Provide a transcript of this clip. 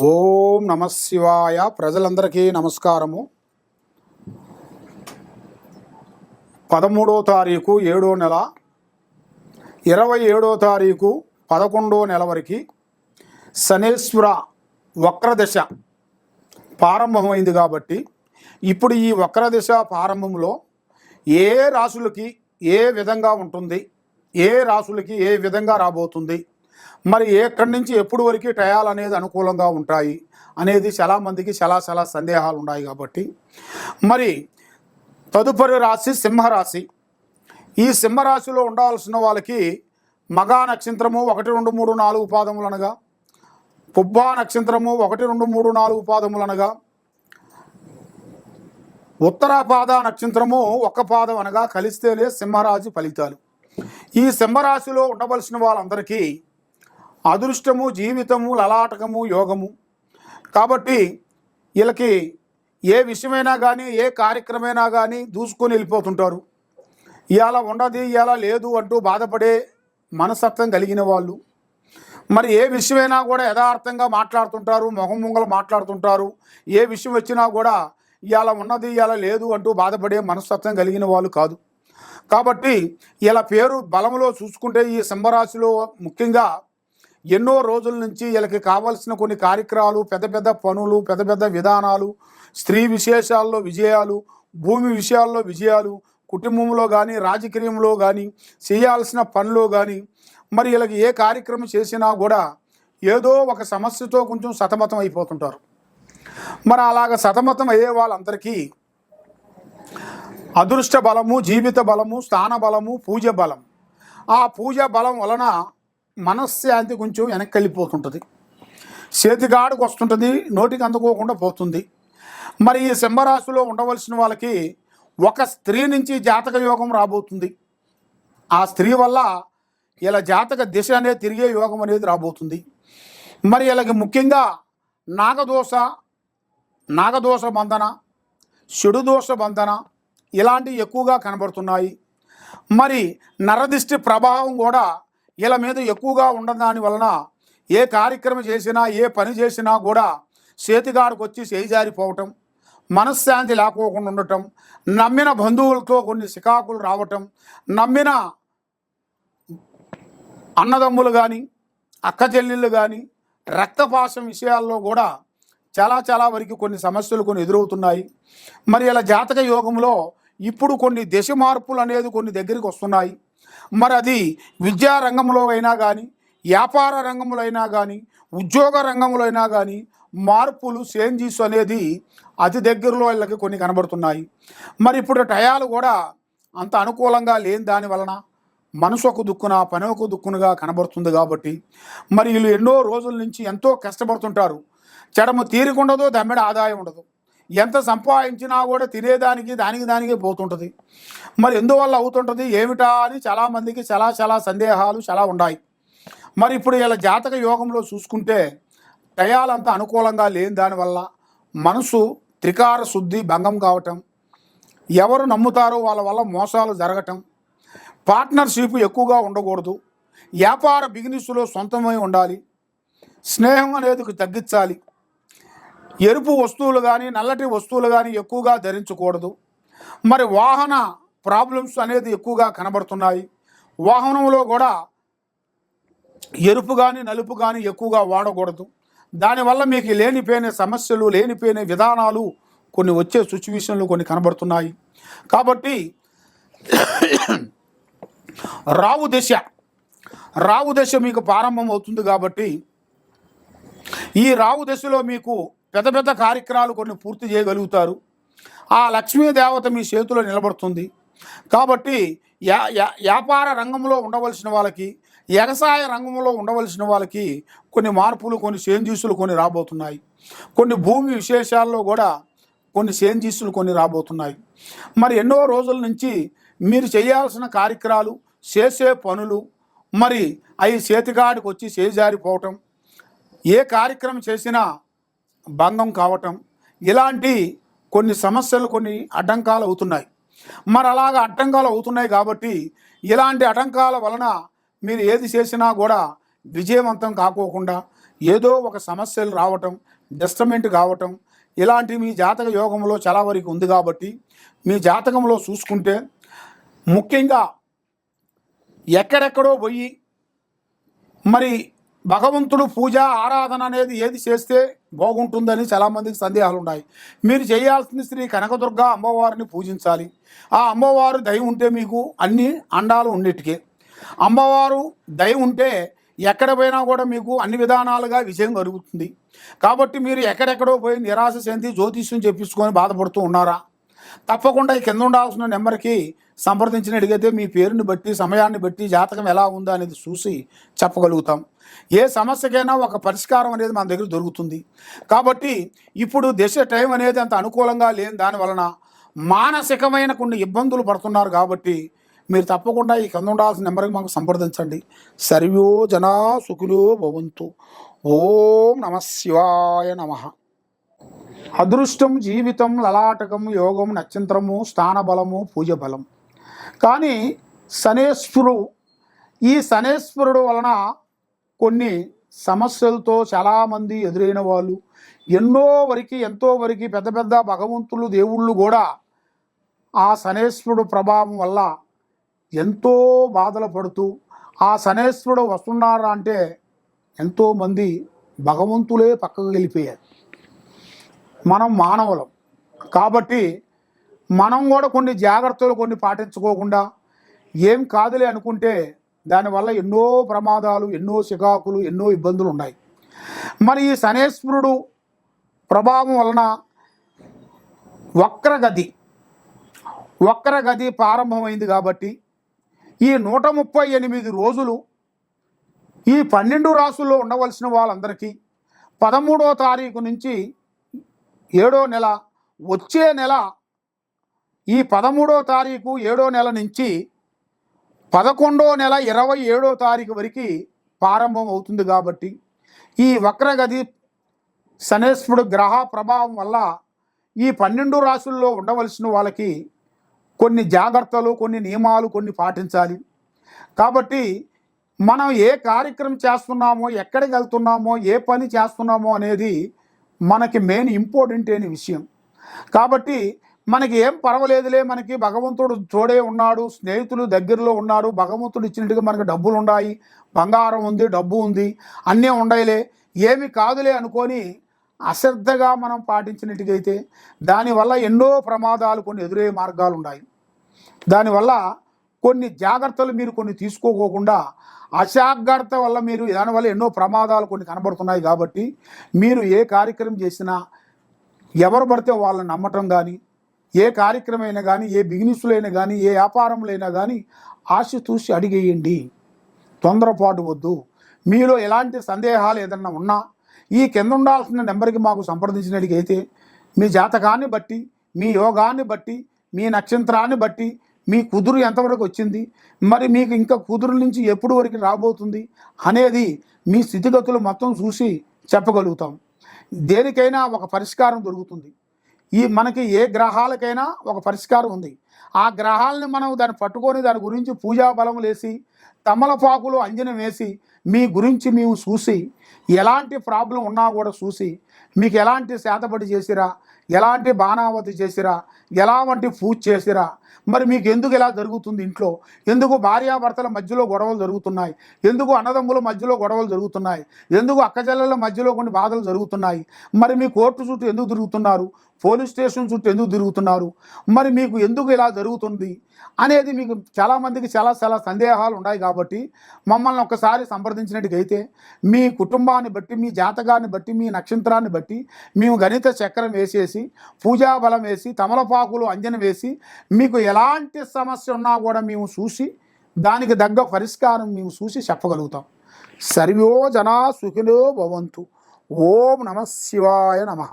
ఓం నమ శివాయ. ప్రజలందరికీ నమస్కారము. 13వ తారీఖు 7వ నెల 27వ తారీఖు 11వ నెల వరకు శనేశ్వర వక్రదశ ప్రారంభమైంది. కాబట్టి ఇప్పుడు ఈ వక్రదశ ప్రారంభంలో ఏ రాశులకి ఏ విధంగా ఉంటుంది, ఏ రాశులకి ఏ విధంగా రాబోతుంది, మరి ఎక్కడి నుంచి ఎప్పుడు వరకు టయాలు అనేది అనుకూలంగా ఉంటాయి అనేది చాలామందికి చాలా సందేహాలు ఉన్నాయి. కాబట్టి మరి తదుపరి రాశి సింహరాశి. ఈ సింహరాశిలో ఉండాల్సిన వాళ్ళకి మగా నక్షత్రము 1, 2, 3, 4 పాదములు అనగా, పుబ్బా నక్షత్రము 1, 2, 3, 4 పాదములు అనగా, ఉత్తరాపాద నక్షత్రము 1 పాదం అనగా కలిస్తేనే సింహరాశి ఫలితాలు. ఈ సింహరాశిలో ఉండవలసిన వాళ్ళందరికీ అదృష్టము, జీవితము, లలాటకము, యోగము. కాబట్టి వీళ్ళకి ఏ విషయమైనా కానీ, ఏ కార్యక్రమైనా కానీ దూసుకొని వెళ్ళిపోతుంటారు. ఇవాళ ఉండదు, ఇవాళ లేదు అంటూ బాధపడే మనస్తత్వం కలిగిన వాళ్ళు. మరి ఏ విషయమైనా కూడా యథార్థంగా మాట్లాడుతుంటారు, మొహం ముంగలు మాట్లాడుతుంటారు. ఏ విషయం వచ్చినా కూడా ఇవాళ ఉన్నది, ఇవాళ లేదు అంటూ బాధపడే మనస్తత్వం కలిగిన వాళ్ళు కాదు. కాబట్టి ఇలా పేరు బలంలో చూసుకుంటే ఈ సింహరాశిలో ముఖ్యంగా ఎన్నో రోజుల నుంచి వీళ్ళకి కావాల్సిన కొన్ని కార్యక్రమాలు, పెద్ద పనులు, పెద్ద విధానాలు, స్త్రీ విశేషాల్లో విజయాలు, భూమి విషయాల్లో విజయాలు, కుటుంబంలో కానీ రాజకీయంలో కానీ చేయాల్సిన పనిలో కానీ, మరి వీళ్ళకి ఏ కార్యక్రమం చేసినా కూడా ఏదో ఒక సమస్యతో కొంచెం సతమతం అయిపోతుంటారు. మరి అలాగ సతమతం అయ్యే వాళ్ళందరికీ అదృష్ట బలము, జీవిత బలము, స్థాన బలము, పూజ బలం. ఆ పూజ బలం వలన మనశ్శాంతి కొంచెం వెనక్కి వెళ్ళిపోతుంటుంది, చేతిగాడుకు వస్తుంటుంది, నోటికి అందుకోకుండా పోతుంది. మరి ఈ సింహరాశిలో ఉండవలసిన వాళ్ళకి ఒక స్త్రీ నుంచి జాతక యోగం రాబోతుంది. ఆ స్త్రీ వల్ల ఇలా జాతక దిశ అనేది తిరిగే యోగం అనేది రాబోతుంది. మరి వీళ్ళకి ముఖ్యంగా నాగదోష బంధన, చెడుదోష బంధన ఇలాంటివి ఎక్కువగా కనబడుతున్నాయి. మరి నరదిష్టి ప్రభావం కూడా వీళ్ళ మీద ఎక్కువగా ఉండడం దాని వలన ఏ కార్యక్రమం చేసినా, ఏ పని చేసినా కూడా చేతిగాడికి వచ్చి చేజారిపోవటం, మనశ్శాంతి లేకోకుండా ఉండటం, నమ్మిన బంధువులతో కొన్ని సికాకులు రావటం, నమ్మిన అన్నదమ్ములు కానీ, అక్క చెల్లెళ్ళు కానీ, రక్తపాశం విషయాల్లో కూడా చాలా వరకు కొన్ని సమస్యలు కొన్ని ఎదురవుతున్నాయి. మరి ఇలా జాతక యోగంలో ఇప్పుడు కొన్ని దశ మార్పులు అనేది కొన్ని దగ్గరికి వస్తున్నాయి. మరి అది విద్యా రంగంలో అయినా కానీ, వ్యాపార రంగంలో అయినా కానీ, ఉద్యోగ రంగంలో అయినా కానీ మార్పులు, చేంజెస్ అనేది అతి దగ్గరలో వీళ్ళకి కొన్ని కనబడుతున్నాయి. మరి ఇప్పుడు టయాలు కూడా అంత అనుకూలంగా లేని దాని వలన మనసు ఒక దుక్కున, పని ఒక దుక్కునుగా కనబడుతుంది. కాబట్టి మరి వీళ్ళు ఎన్నో రోజుల నుంచి ఎంతో కష్టపడుతుంటారు. చెడము తీరికుండదు, దమ్మెడ ఆదాయం ఉండదు. ఎంత సంపాదించినా కూడా తినేదానికి దానికే పోతుంటుంది. మరి ఎందువల్ల అవుతుంటుంది ఏమిటా అని చాలామందికి చాలా సందేహాలు చాలా ఉన్నాయి. మరి ఇప్పుడు ఇలా జాతక యోగంలో చూసుకుంటే టయాలంతా అనుకూలంగా లేని దానివల్ల మనసు త్రికార శుద్ధి భంగం కావటం, ఎవరు నమ్ముతారో వాళ్ళ వల్ల మోసాలు జరగటం, పార్ట్నర్షిప్ ఎక్కువగా ఉండకూడదు, వ్యాపార బిజినెస్లో సొంతమై ఉండాలి, స్నేహం అనేది తగ్గించాలి, ఎరుపు వస్తువులు కానీ నల్లటి వస్తువులు కానీ ఎక్కువగా ధరించకూడదు. మరి వాహన ప్రాబ్లమ్స్ అనేది ఎక్కువగా కనబడుతున్నాయి. వాహనంలో కూడా ఎరుపు కానీ నలుపు కానీ ఎక్కువగా వాడకూడదు. దానివల్ల మీకు లేనిపోయిన సమస్యలు, లేనిపోయిన విధానాలు కొన్ని వచ్చే సిచ్యువేషన్లు కొన్ని కనబడుతున్నాయి. కాబట్టి రావు దశ మీకు ప్రారంభం అవుతుంది. కాబట్టి ఈ రావు దశలో మీకు పెద్ద కార్యక్రమాలు కొన్ని పూర్తి చేయగలుగుతారు. ఆ లక్ష్మీదేవత మీ చేతిలో నిలబడుతుంది. కాబట్టి వ్యాపార రంగంలో ఉండవలసిన వాళ్ళకి, వ్యవసాయ రంగంలో ఉండవలసిన వాళ్ళకి కొన్ని మార్పులు, కొన్ని చేంజెస్లు కొన్ని రాబోతున్నాయి. కొన్ని భూమి విశేషాల్లో కూడా కొన్ని చేంజెస్లు కొన్ని రాబోతున్నాయి. మరి ఎన్నో రోజుల నుంచి మీరు చేయాల్సిన కార్యక్రమాలు, చేసే పనులు మరి అవి చేతిగాడికి వచ్చి చేజారిపోవటం, ఏ కార్యక్రమం చేసినా భంగం కావటం, ఇలాంటి కొన్ని సమస్యలు కొన్ని అడ్డంకాలు అవుతున్నాయి. మరి అలాగ అడ్డంకాలు అవుతున్నాయి. కాబట్టి ఇలాంటి ఆటంకాల వలన మీరు ఏది చేసినా కూడా విజయవంతం కాకోకుండా ఏదో ఒక సమస్యలు రావటం, డిస్టర్బెంట్ కావటం ఇలాంటివి మీ జాతక యోగంలో చాలా వరకు ఉంది. కాబట్టి మీ జాతకంలో చూసుకుంటే ముఖ్యంగా ఎక్కడెక్కడో పోయి మరి భగవంతుడు పూజ ఆరాధన అనేది ఏది చేస్తే బాగుంటుందని చాలామందికి సందేహాలు ఉన్నాయి. మీరు చేయాల్సింది శ్రీ కనకదుర్గ అమ్మవారిని పూజించాలి. ఆ అమ్మవారు దయ ఉంటే మీకు అన్ని అండాలు ఉన్నట్టుకే. అమ్మవారు దయ ఉంటే ఎక్కడ పోయినా కూడా మీకు అన్ని విధానాలుగా విజయం కలుగుతుంది. కాబట్టి మీరు ఎక్కడెక్కడో పోయి నిరాశ చెంది జ్యోతిష్యం చెప్పించుకొని బాధపడుతూ ఉన్నారా? తప్పకుండా ఈ కింద ఉండాల్సిన నెంబర్కి సంప్రదించినట్టుగైతే మీ పేరుని బట్టి సమయాన్ని బట్టి జాతకం ఎలా ఉందో అనేది చూసి చెప్పగలుగుతాం. ఏ సమస్యకైనా ఒక పరిష్కారం అనేది మన దగ్గర దొరుకుతుంది. కాబట్టి ఇప్పుడు టైం అనేది అంత అనుకూలంగా లేని దానివలన మానసికమైన కొన్ని ఇబ్బందులు పడుతున్నారు. కాబట్టి మీరు తప్పకుండా ఈ కింద ఉండాల్సిన నెంబర్కి మాకు సంప్రదించండి. సర్వో జనా సుఖినో భవంతు. ఓం నమః శివాయ నమః. అదృష్టం, జీవితం, లలాటకం, యోగం, నక్షత్రము, స్థానబలము, పూజ బలం. కానీ ఈ శనేశ్వరుడు వలన కొన్ని సమస్యలతో చాలామంది ఎదురైన వాళ్ళు ఎంతో వరకు పెద్ద పెద్ద భగవంతులు దేవుళ్ళు కూడా ఆ శనేశ్వరుడు ప్రభావం వల్ల ఎంతో బాధలు పడుతూ ఆ శనేశ్వరుడు వస్తున్నారా అంటే ఎంతోమంది భగవంతులే పక్కకు వెళ్ళిపోయారు. మనం మానవులం కాబట్టి మనం కూడా కొన్ని జాగ్రత్తలు కొన్ని పాటించుకోకుండా ఏం కాదులే అనుకుంటే దానివల్ల ఎన్నో ప్రమాదాలు, ఎన్నో చికాకులు, ఎన్నో ఇబ్బందులు ఉన్నాయి. మరి ఈ శనేశ్వరుడు ప్రభావం వలన వక్రగతి ప్రారంభమైంది. కాబట్టి ఈ 138 రోజులు ఈ 12 రాసుల్లో ఉండవలసిన వాళ్ళందరికీ 13వ తారీఖు నుంచి 7వ నెల, వచ్చే నెల ఈ 13వ తారీఖు 7వ నెల నుంచి 11వ నెల 27వ తారీఖు వరకు ప్రారంభం అవుతుంది. కాబట్టి ఈ వక్రగతి శనేశ్వరుడు గ్రహ ప్రభావం వల్ల ఈ 12 రాశుల్లో ఉండవలసిన వాళ్ళకి కొన్ని జాగ్రత్తలు, కొన్ని నియమాలు కొన్ని పాటించాలి. కాబట్టి మనం ఏ కార్యక్రమం చేస్తున్నామో, ఎక్కడికి వెళ్తున్నామో, ఏ పని చేస్తున్నామో అనేది మనకి మెయిన్ ఇంపార్టెంట్ అయిన విషయం. కాబట్టి మనకి ఏం పర్వాలేదులే, మనకి భగవంతుడు తోడే ఉన్నాడు, స్నేహితులు దగ్గరలో ఉన్నారు, భగవంతుడు ఇచ్చినట్టుగా మనకి డబ్బులు ఉన్నాయి, బంగారం ఉంది, డబ్బు ఉంది, అన్నీ ఉన్నాయిలే, ఏమి కాదులే అనుకొని అశ్రద్ధగా మనం పాటించినట్టుగైతే దానివల్ల ఎన్నో ప్రమాదాలు, కొన్ని ఎదురయ్యే మార్గాలు ఉన్నాయి. దానివల్ల కొన్ని జాగ్రత్తలు మీరు కొన్ని తీసుకోకుండా అజాగ్రత్త వల్ల మీరు దానివల్ల ఎన్నో ప్రమాదాలు కొన్ని కనబడుతున్నాయి. కాబట్టి మీరు ఏ కార్యక్రమం చేసినా ఎవరు పడితే వాళ్ళని నమ్మటం కానీ, ఏ కార్యక్రమం అయినా కానీ, ఏ బిజినెస్లైనా కానీ, ఏ వ్యాపారంలో కానీ ఆశతూసి అడిగేయండి, తొందరపాటు వద్దు. మీలో ఎలాంటి సందేహాలు ఏదన్నా ఉన్నా ఈ కింద ఉండాల్సిన నెంబర్కి మాకు సంప్రదించినట్టుగైతే మీ జాతకాన్ని బట్టి, మీ యోగాన్ని బట్టి, మీ నక్షత్రాన్ని బట్టి మీ కుదురు ఎంతవరకు వచ్చింది, మరి మీకు ఇంకా కుదురు నుంచి ఎప్పుడు వరకు రాబోతుంది అనేది మీ స్థితిగతులు మొత్తం చూసి చెప్పగలుగుతాం. దేనికైనా ఒక పరిష్కారం దొరుకుతుంది. మనకి ఏ గ్రహాలకైనా ఒక పరిష్కారం ఉంది. ఆ గ్రహాలని మనం దాన్ని పట్టుకొని దాని గురించి పూజా బలం వేసి, తమలపాకులు అంజనం వేసి మీ గురించి మేము చూసి, ఎలాంటి ప్రాబ్లం ఉన్నా కూడా చూసి, మీకు ఎలాంటి శాతపడి చేసిరా, ఎలాంటి బాణావతి చేసిరా, ఎలాంటి పూజ చేసిరా, మరి మీకు ఎందుకు ఇలా జరుగుతుంది, ఇంట్లో ఎందుకు భార్యాభర్తల మధ్యలో గొడవలు జరుగుతున్నాయి, ఎందుకు అన్నదమ్ముల మధ్యలో గొడవలు జరుగుతున్నాయి, ఎందుకు అక్కచెల్లెల మధ్యలో కొన్ని బాధలు జరుగుతున్నాయి, మరి మీ కోర్టు చుట్టూ ఎందుకు తిరుగుతున్నారు, పోలీస్ స్టేషన్ చుట్టూ ఎందుకు తిరుగుతున్నారు, మరి మీకు ఎందుకు ఇలా జరుగుతుంది అనేది మీకు చాలామందికి చాలా సందేహాలు ఉన్నాయి. కాబట్టి మమ్మల్ని ఒకసారి సంప్రదించినట్టుగైతే మీ కుటుంబాన్ని బట్టి, మీ జాతకాన్ని బట్టి, మీ నక్షత్రాన్ని బట్టి మేము గణిత చక్రం వేసేసి, పూజా బలం వేసి, తమలపాకులు అంజనం వేసి, మీకు ఎలాంటి సమస్య ఉన్నా కూడా మేము చూసి దానికి తగ్గ పరిష్కారం మేము చూసి చెప్పగలుగుతాం. సర్వో జనా సుఖినో భవంతు. ఓం నమః శివాయ నమః.